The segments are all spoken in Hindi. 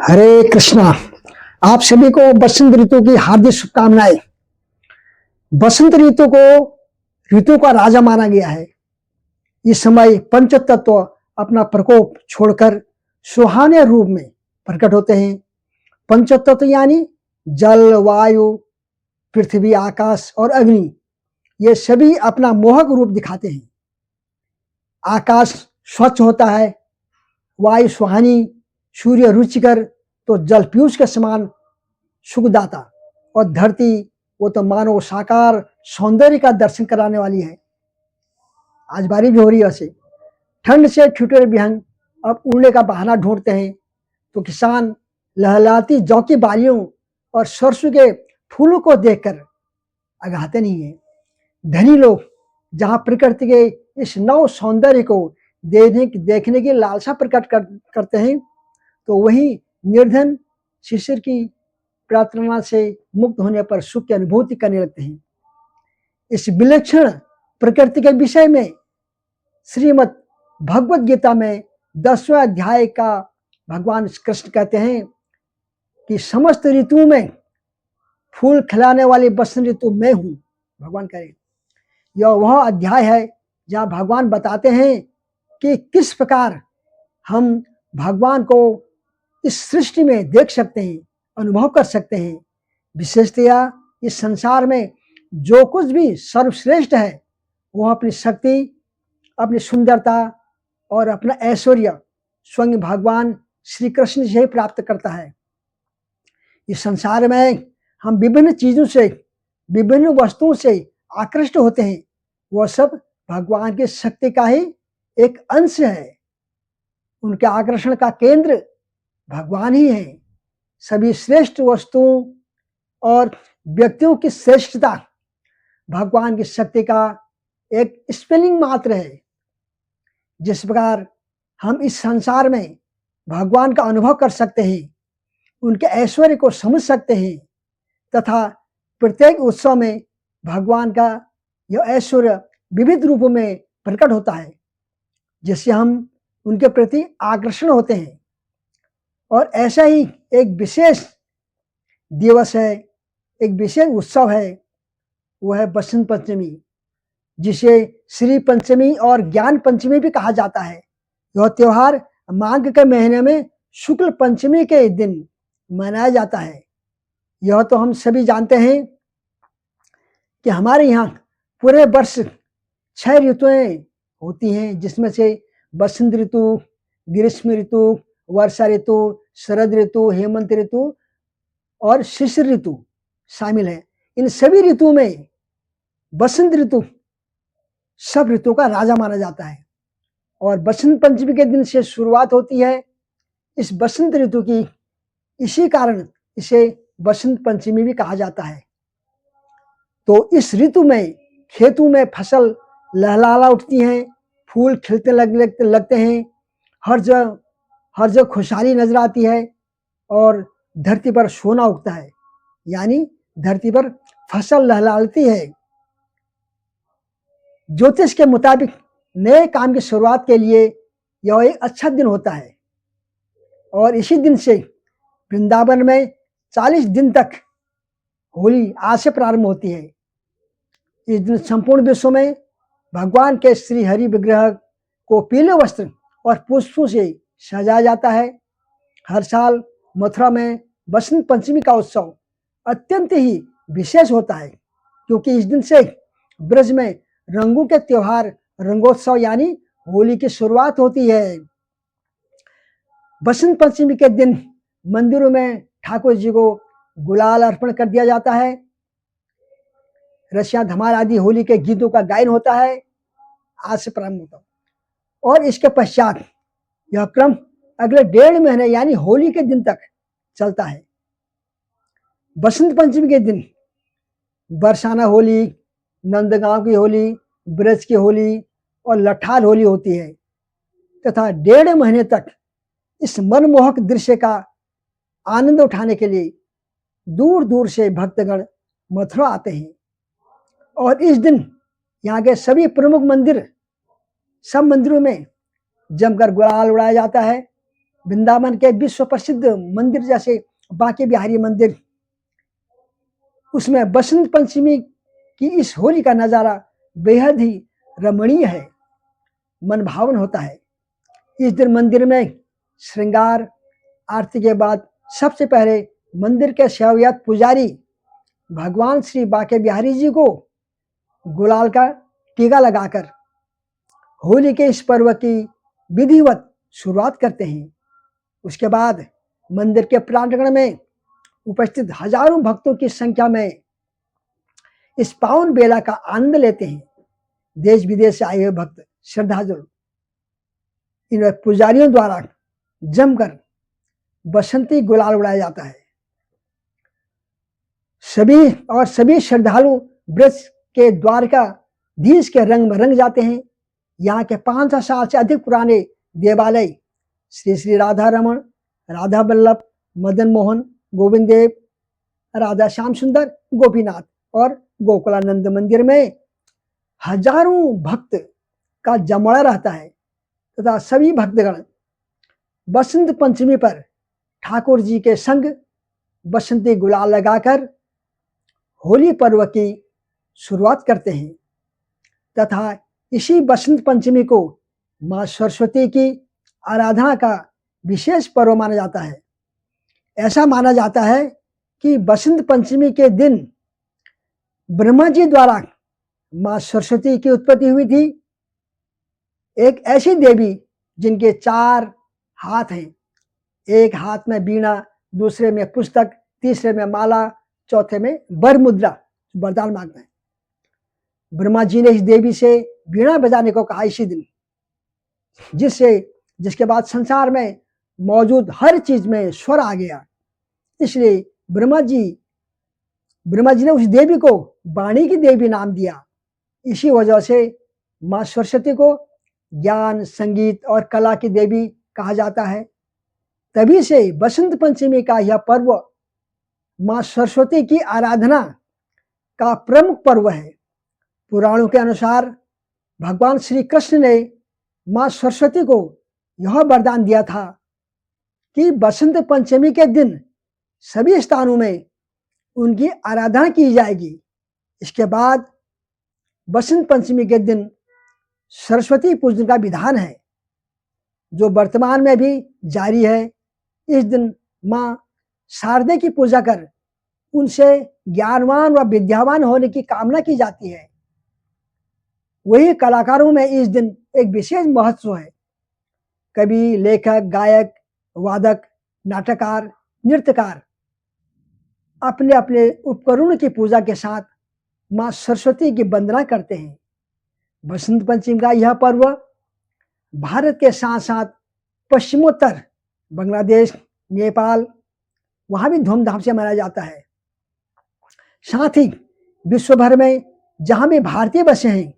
हरे कृष्णा। आप सभी को बसंत ऋतु की हार्दिक शुभकामनाएं। बसंत ऋतु को ऋतु का राजा माना गया है। इस समय पंचतत्व अपना प्रकोप छोड़कर सुहाने रूप में प्रकट होते हैं। पंचतत्व यानी जल, वायु, पृथ्वी, आकाश और अग्नि, ये सभी अपना मोहक रूप दिखाते हैं। आकाश स्वच्छ होता है, वायु सुहानी, सूर्य रुचिकर, तो जल पीयूष के समान सुखदाता, और धरती वो तो मानो साकार सौंदर्य का दर्शन कराने वाली है। आज बारिश भी हो रही है। वैसे ठंड से छूटे बिहंग अब उड़ने का बहाना ढूंढते हैं, तो किसान लहलाती जौ की बालियों और सरसों के फूलों को देखकर अगाते नहीं है। धनी लोग जहाँ प्रकृति के इस नव सौंदर्य को देखने की लालसा प्रकट करते हैं, तो वही निर्धन शिशिर की प्रार्थना से मुक्त होने पर सुख की अनुभूति करने लगते हैं। इस विलक्षण प्रकृति के विषय में श्रीमद् भगवत गीता में 10वें अध्याय का भगवान कृष्ण कहते हैं कि समस्त ऋतुओं में फूल खिलाने वाली बसंत ऋतु मैं हूं। भगवान कह रहे, यह वह अध्याय है जहां भगवान बताते हैं कि किस प्रकार हम भगवान को इस सृष्टि में देख सकते हैं, अनुभव कर सकते हैं। विशेषतया इस संसार में जो कुछ भी सर्वश्रेष्ठ है, वह अपनी शक्ति, अपनी सुंदरता और अपना ऐश्वर्य स्वयं भगवान श्री कृष्ण से ही प्राप्त करता है। इस संसार में हम विभिन्न चीजों से, विभिन्न वस्तुओं से आकृष्ट होते हैं, वह सब भगवान की शक्ति का ही एक अंश है। उनके आकर्षण का केंद्र भगवान ही है। सभी श्रेष्ठ वस्तुओं और व्यक्तियों की श्रेष्ठता भगवान की शक्ति का एक स्पेलिंग मात्र है। जिस प्रकार हम इस संसार में भगवान का अनुभव कर सकते हैं, उनके ऐश्वर्य को समझ सकते हैं, तथा प्रत्येक उत्सव में भगवान का यह ऐश्वर्य विविध रूपों में प्रकट होता है, जिससे हम उनके प्रति आकर्षण होते हैं। और ऐसा ही एक विशेष दिवस है, एक विशेष उत्सव है, वह है बसंत पंचमी, जिसे श्री पंचमी और ज्ञान पंचमी भी कहा जाता है। यह त्योहार माघ के महीने में शुक्ल पंचमी के दिन मनाया जाता है। यह तो हम सभी जानते हैं कि हमारे यहाँ पूरे वर्ष 6 ऋतुएं होती हैं, जिसमें से बसंत ऋतु, ग्रीष्म ऋतु, वर्षा ऋतु, शरद ऋतु, हेमंत ऋतु और शिशिर ऋतु शामिल है। इन सभी ऋतुओं में बसंत ऋतु सब ऋतु का राजा माना जाता है, और बसंत पंचमी के दिन से शुरुआत होती है इस बसंत ऋतु की। इसी कारण इसे बसंत पंचमी भी कहा जाता है। तो इस ऋतु में खेतों में फसल लहलहा उठती हैं, फूल खिलते लगते हैं, हर जगह खुशहाली नजर आती है, और धरती पर सोना उगता है, यानी धरती पर फसल लहलहाती है। ज्योतिष के मुताबिक नए काम की शुरुआत के लिए यह एक अच्छा दिन होता है, और इसी दिन से वृंदावन में 40 दिन तक होली आज से प्रारंभ होती है। इस दिन संपूर्ण विश्व में भगवान के श्री हरि विग्रह को पीले वस्त्र और पुष्पों से सजाया जाता है। हर साल मथुरा में बसंत पंचमी का उत्सव अत्यंत ही विशेष होता है, क्योंकि इस दिन से ब्रज में रंगों के त्योहार रंगोत्सव यानी होली की शुरुआत होती है। बसंत पंचमी के दिन मंदिरों में ठाकुर जी को गुलाल अर्पण कर दिया जाता है। रसिया धमार आदि होली के गीतों का गायन होता है। आज से प्रारंभ होता है, और इसके पश्चात यह क्रम अगले 1.5 महीने यानी होली के दिन तक चलता है। बसंत पंचमी के दिन बरसाना होली, नंदगांव की होली, ब्रज की होली और लठार होली होती है, तथा 1.5 महीने तक इस मनमोहक दृश्य का आनंद उठाने के लिए दूर दूर से भक्तगण मथुरा आते हैं। और इस दिन यहाँ के सभी प्रमुख मंदिर, सब मंदिरों में जमकर गुलाल उड़ाया जाता है, वृंदावन के विश्व प्रसिद्ध मंदिर जैसे बांके बिहारी मंदिर, उसमें बसंत पंचमी की इस होली का नज़ारा बेहद ही रमणीय है, मन भावन होता है। इस दिन मंदिर में श्रृंगार, आरती के बाद सबसे पहले मंदिर के सेवायत पुजारी भगवान श्री बांके बिहारी जी को गुलाल का टीका लगाकर होली के इस पर्व की विधिवत शुरुआत करते हैं। उसके बाद मंदिर के प्रांगण में उपस्थित हजारों भक्तों की संख्या में इस पावन बेला का आनंद लेते हैं। देश विदेश से आए हुए भक्त श्रद्धालु इन पुजारियों द्वारा जमकर बसंती गुलाल उड़ाया जाता है। सभी श्रद्धालु वृक्ष के द्वारकाधीश के रंग में रंग जाते हैं। यहाँ के 500 साल से अधिक पुराने देवालय श्री श्री राधा रमन, राधा वल्लभ, मदन मोहन, गोविंद देव, राधा श्याम सुंदर, गोपीनाथ और गोकुलानंद मंदिर में हजारों भक्त का जमावड़ा रहता है तथा सभी भक्तगण बसंत पंचमी पर ठाकुर जी के संग बसंती गुलाल लगाकर होली पर्व की शुरुआत करते हैं तथा इसी बसंत पंचमी को माँ सरस्वती की आराधना का विशेष पर्व माना जाता है। ऐसा माना जाता है कि बसंत पंचमी के दिन ब्रह्मा जी द्वारा माँ सरस्वती की उत्पत्ति हुई थी। एक ऐसी देवी जिनके 4 हाथ हैं, एक हाथ में वीणा, दूसरे में पुस्तक, तीसरे में माला, चौथे में वर मुद्रा, वरदान मांगना है। ब्रह्मा जी ने इस देवी से वीणा बजाने को कहा इसी दिन, जिसके बाद संसार में मौजूद हर चीज में स्वर आ गया। इसलिए ब्रह्मा जी ने उस देवी को वाणी की देवी नाम दिया। इसी वजह से माँ सरस्वती को ज्ञान, संगीत और कला की देवी कहा जाता है। तभी से बसंत पंचमी का यह पर्व माँ सरस्वती की आराधना का प्रमुख पर्व है। पुराणों के अनुसार भगवान श्री कृष्ण ने माँ सरस्वती को यह वरदान दिया था कि बसंत पंचमी के दिन सभी स्थानों में उनकी आराधना की जाएगी। इसके बाद बसंत पंचमी के दिन सरस्वती पूजन का विधान है, जो वर्तमान में भी जारी है। इस दिन माँ शारदे की पूजा कर उनसे ज्ञानवान व विद्यावान होने की कामना की जाती है। वही कलाकारों में इस दिन एक विशेष महत्व है। कवि, लेखक, गायक, वादक, नाटककार, नृत्यकार अपने अपने उपकरणों की पूजा के साथ माँ सरस्वती की वंदना करते हैं। बसंत पंचमी का यह पर्व भारत के साथ साथ पश्चिमोत्तर बांग्लादेश, नेपाल, वहाँ भी धूमधाम से मनाया जाता है। साथ ही विश्व भर में जहाँ भी भारतीय बसे हैं,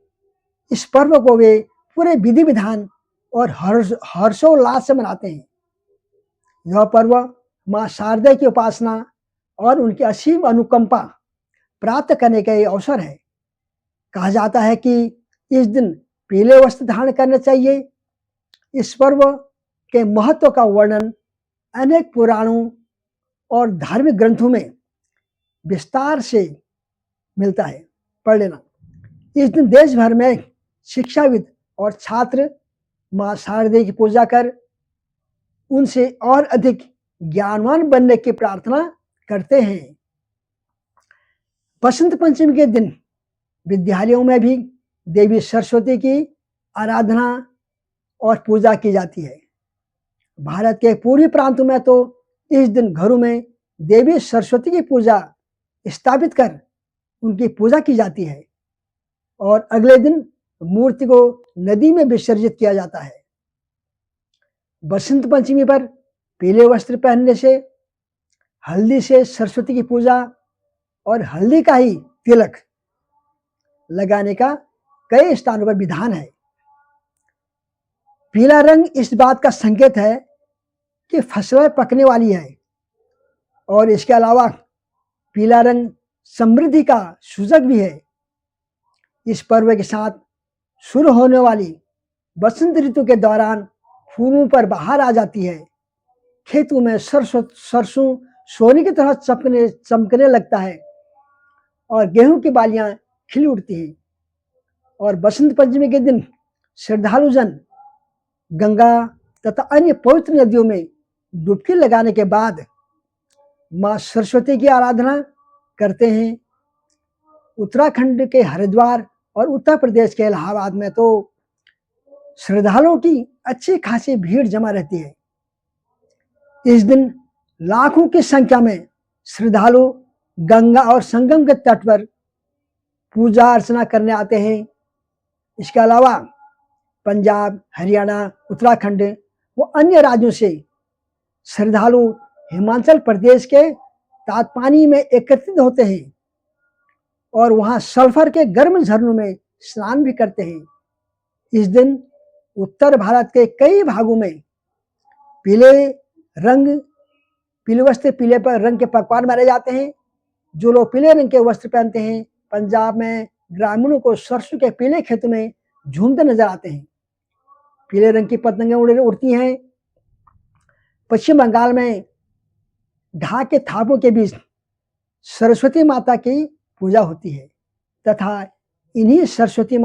इस पर्व को वे पूरे विधि विधान और हर्षोल्लास से मनाते हैं। यह पर्व माँ शारदा की उपासना और उनकी असीम अनुकंपा प्राप्त करने का ये अवसर है। कहा जाता है कि इस दिन पीले वस्त्र धारण करने चाहिए। इस पर्व के महत्व का वर्णन अनेक पुराणों और धार्मिक ग्रंथों में विस्तार से मिलता है, पढ़ लेना। इस दिन देश भर में शिक्षाविद और छात्र माँ शारदा की पूजा कर उनसे और अधिक ज्ञानवान बनने की प्रार्थना करते हैं। बसंत पंचमी के दिन विद्यालयों में भी देवी सरस्वती की आराधना और पूजा की जाती है। भारत के पूर्वी प्रांतों में तो इस दिन घरों में देवी सरस्वती की पूजा स्थापित कर उनकी पूजा की जाती है और अगले दिन मूर्ति को नदी में विसर्जित किया जाता है। बसंत पंचमी पर पीले वस्त्र पहनने से, हल्दी से सरस्वती की पूजा और हल्दी का ही तिलक लगाने का कई स्थानों पर विधान है। पीला रंग इस बात का संकेत है कि फसलें पकने वाली है और इसके अलावा पीला रंग समृद्धि का सूचक भी है। इस पर्व के साथ शुरू होने वाली बसंत ऋतु के दौरान फूलों पर बहार आ जाती है। खेतों में सरसों सोने की तरह चमकने लगता है और गेहूं की बालियां खिल उठती हैं। और बसंत पंचमी के दिन श्रद्धालुजन गंगा तथा अन्य पवित्र नदियों में डुबकी लगाने के बाद माँ सरस्वती की आराधना करते हैं। उत्तराखंड के हरिद्वार और उत्तर प्रदेश के इलाहाबाद में तो श्रद्धालुओं की अच्छी खासी भीड़ जमा रहती है। इस दिन लाखों की संख्या में श्रद्धालु गंगा और संगम के तट पर पूजा अर्चना करने आते हैं। इसके अलावा पंजाब, हरियाणा, उत्तराखंड व अन्य राज्यों से श्रद्धालु हिमाचल प्रदेश के तातपानी में एकत्रित होते हैं और वहां सल्फर के गर्म झरनों में स्नान भी करते हैं। इस दिन उत्तर भारत के कई भागों में पीले वस्त्र, पीले रंग के पकवान बनाए जाते हैं। जो लोग पीले रंग के वस्त्र पहनते हैं, पंजाब में ग्रामीणों को सरसों के पीले खेतों में झूमते नजर आते हैं। पीले रंग की पतंगें उड़ती हैं। पश्चिम बंगाल में ढाक के थापों के बीच सरस्वती माता की पूजा होती है तथा इन्हीं सरस्वती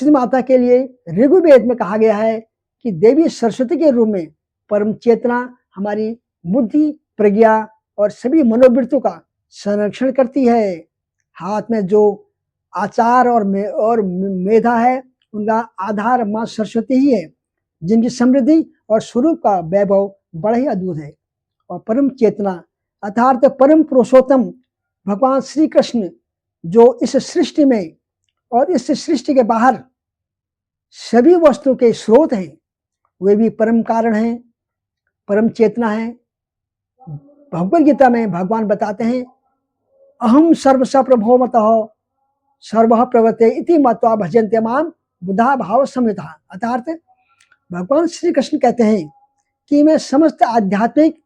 माता के लिए ऋग्वेद में कहा गया है कि देवी सरस्वती के रूप में परम चेतना हमारी बुद्धि, प्रज्ञा और सभी मनोवृत्तियों का संरक्षण करती है। हाथ में जो आचार और मेधा है, उनका आधार माँ सरस्वती ही है, जिनकी समृद्धि और स्वरूप का वैभव बड़ा ही अद्भुत है। और परम चेतना अर्थात परम पुरुषोत्तम भगवान श्री कृष्ण जो इस सृष्टि में और इस सृष्टि के बाहर सभी वस्तुओं के स्रोत हैं, वे भी परम कारण हैं, परम चेतना है। भगवद गीता में भगवान बताते हैं, अहम सर्वस्य प्रभोमतः सर्वः प्रवर्ते इति मत्वा भजन्ते माम बुधा भाव संहिता। अर्थात भगवान श्री कृष्ण कहते हैं कि मैं समस्त आध्यात्मिक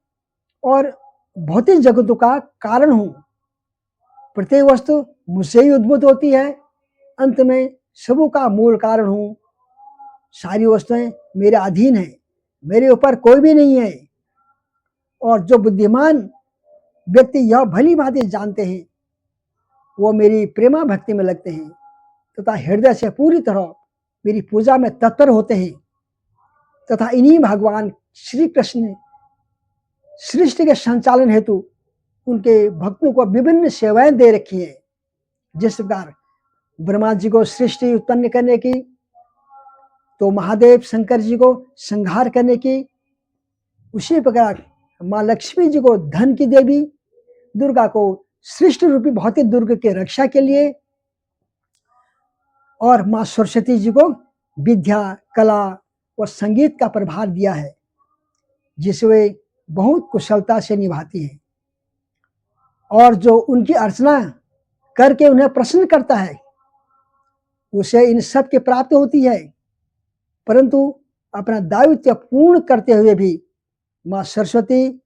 और भौतिक जगतों का कारण हूँ। प्रत्येक वस्तु मुझसे ही उद्भूत होती है, अंत में सबों का मूल कारण हूँ। सारी वस्तुएं मेरे अधीन हैं, मेरे ऊपर कोई भी नहीं है। और जो बुद्धिमान व्यक्ति यह भली भांति जानते हैं, वो मेरी प्रेमा भक्ति में लगते हैं तथा हृदय से पूरी तरह मेरी पूजा में तत्पर होते हैं। तथा इन्हीं भगवान श्री कृष्ण सृष्टि के संचालन हेतु उनके भक्तों को विभिन्न सेवाएं दे रखी हैं। जिस प्रकार ब्रह्मा जी को सृष्टि उत्पन्न करने की, तो महादेव शंकर जी को संहार करने की, उसी प्रकार माँ लक्ष्मी जी को धन की देवी, दुर्गा को सृष्टि रूपी भौतिक दुर्ग के रक्षा के लिए, और माँ सरस्वती जी को विद्या, कला और संगीत का प्रभार दिया है, जिसे वे बहुत कुशलता से निभाती है। और जो उनकी अर्चना करके उन्हें प्रसन्न करता है, उसे इन सब की प्राप्ति होती है। परंतु अपना दायित्व पूर्ण करते हुए भी माँ सरस्वती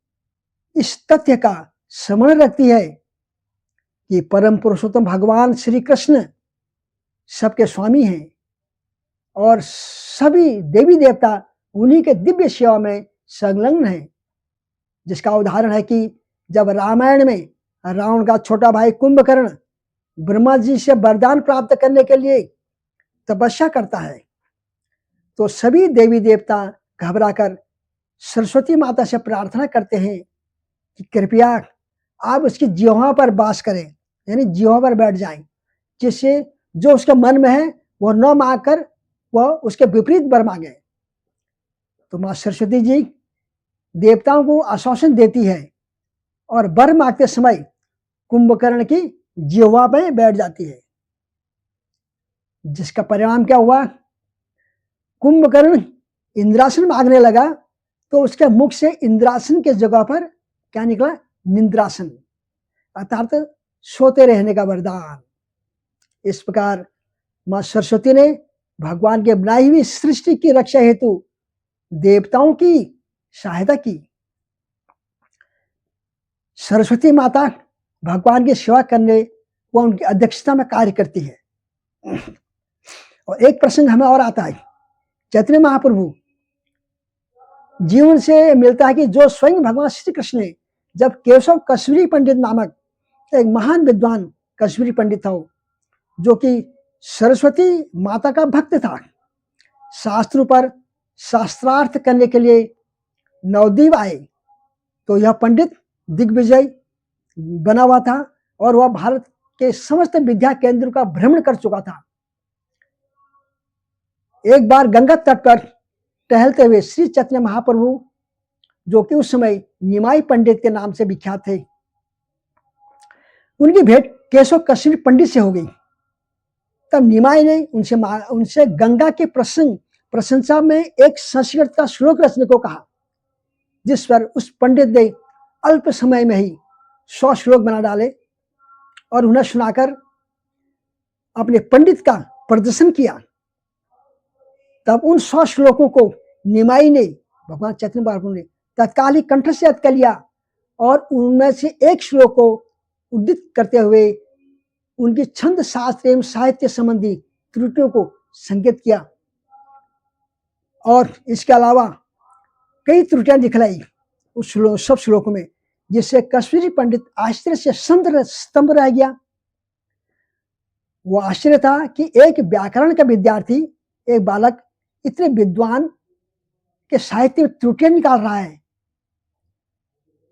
इस तथ्य का स्मरण रखती है कि परम पुरुषोत्तम भगवान श्री कृष्ण सबके स्वामी हैं और सभी देवी देवता उन्हीं के दिव्य सेवा में संलग्न हैं। जिसका उदाहरण है कि जब रामायण में रावण का छोटा भाई कुंभकर्ण ब्रह्मा जी से वरदान प्राप्त करने के लिए तपस्या करता है, तो सभी देवी देवता घबराकर सरस्वती माता से प्रार्थना करते हैं कि कृपया आप उसकी जिह्वा पर वास करें, यानी जिह्वा पर बैठ जाएं, जिससे जो उसके मन में है वह न मांगकर वह उसके विपरीत वर मांगे। तो माँ सरस्वती जी देवताओं को आश्वासन देती है और वर मांगते समय कुंभकर्ण की जिह्वा पर बैठ जाती है। जिसका परिणाम क्या हुआ, कुंभकर्ण इंद्रासन मांगने लगा तो उसके मुख से इंद्रासन के जगह पर क्या निकला, निंद्रासन, अर्थात सोते रहने का वरदान। इस प्रकार माँ सरस्वती ने भगवान के बनाई हुई सृष्टि की रक्षा हेतु देवताओं की सहायता की। सरस्वती माता भगवान की सेवा करने व उनकी अध्यक्षता में कार्य करती है। और एक प्रसंग हमें और आता है, चैतन्य महाप्रभु जीवन से मिलता है कि जो स्वयं भगवान श्री कृष्ण ने, जब केशव कश्मीरी पंडित नामक एक महान विद्वान कश्मीरी पंडित था, जो कि सरस्वती माता का भक्त था, शास्त्रों पर शास्त्रार्थ करने के लिए नवद्वीप आए, तो यह पंडित दिग्विजय बना हुआ था और वह भारत के समस्त विद्या केंद्रों का भ्रमण कर चुका था। एक बार गंगा तट पर टहलते हुए श्री चैतन्य महाप्रभु, जो कि उस समय निमाई पंडित के नाम से विख्यात थे, उनकी भेंट केशव कश्मीरी पंडित से हो गई। तब निमाई ने उनसे गंगा के प्रशंसा में एक संस्कृत का श्लोक रचने को कहा, जिस पर उस पंडित ने अल्प समय में ही 100 श्लोक बना डाले और उन्हें सुनाकर अपने पंडित का प्रदर्शन किया। तब उन 100 श्लोकों को निमाई ने, भगवान चैतन्य महाप्रभु ने तत्काल ही कंठस्थ कर लिया और उनमें से एक श्लोक को उद्धृत करते हुए उनकी छंद शास्त्र एवं साहित्य संबंधी त्रुटियों को संकेत किया और इसके अलावा कई त्रुटियां दिखलाई उस सब श्लोकों में, जिससे कश्मीरी पंडित आश्चर्य से स्तंभ रह गया। वो आश्चर्य था कि एक व्याकरण का विद्यार्थी, एक बालक इतने विद्वान के साहित्य में त्रुटियां निकाल रहा है।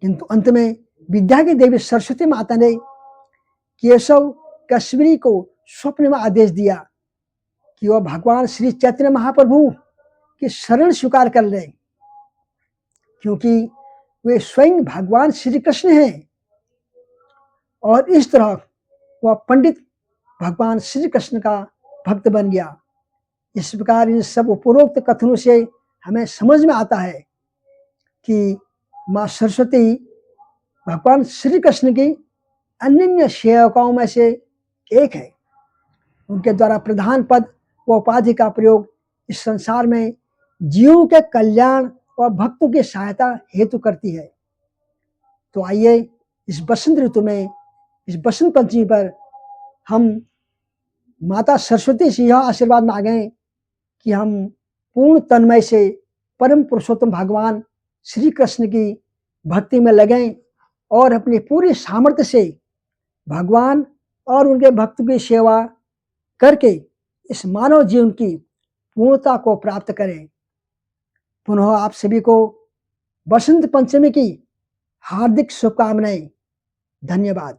किंतु अंत में विद्या की देवी सरस्वती माता ने केशव कश्मीरी को स्वप्न में आदेश दिया कि वह भगवान श्री चैतन्य महाप्रभु की शरण स्वीकार कर ले, क्योंकि वे स्वयं भगवान श्री कृष्ण हैं। और इस तरह वह पंडित भगवान श्री कृष्ण का भक्त बन गया। इस प्रकार इन सब उपरोक्त कथनों से हमें समझ में आता है कि माँ सरस्वती भगवान श्री कृष्ण की अनन्य सेवकाओं में से एक है। उनके द्वारा प्रधान पद व उपाधि का प्रयोग इस संसार में जीवों के कल्याण और भक्तों की सहायता हेतु करती है। तो आइए इस बसंत ऋतु में, इस बसंत पंचमी पर हम माता सरस्वती से यह आशीर्वाद मांगें कि हम पूर्ण तन्मय से परम पुरुषोत्तम भगवान श्री कृष्ण की भक्ति में लगें और अपनी पूरी सामर्थ्य से भगवान और उनके भक्त की सेवा करके इस मानव जीवन की पूर्णता को प्राप्त करें। पुनः आप सभी को बसंत पंचमी की हार्दिक शुभकामनाएं। धन्यवाद।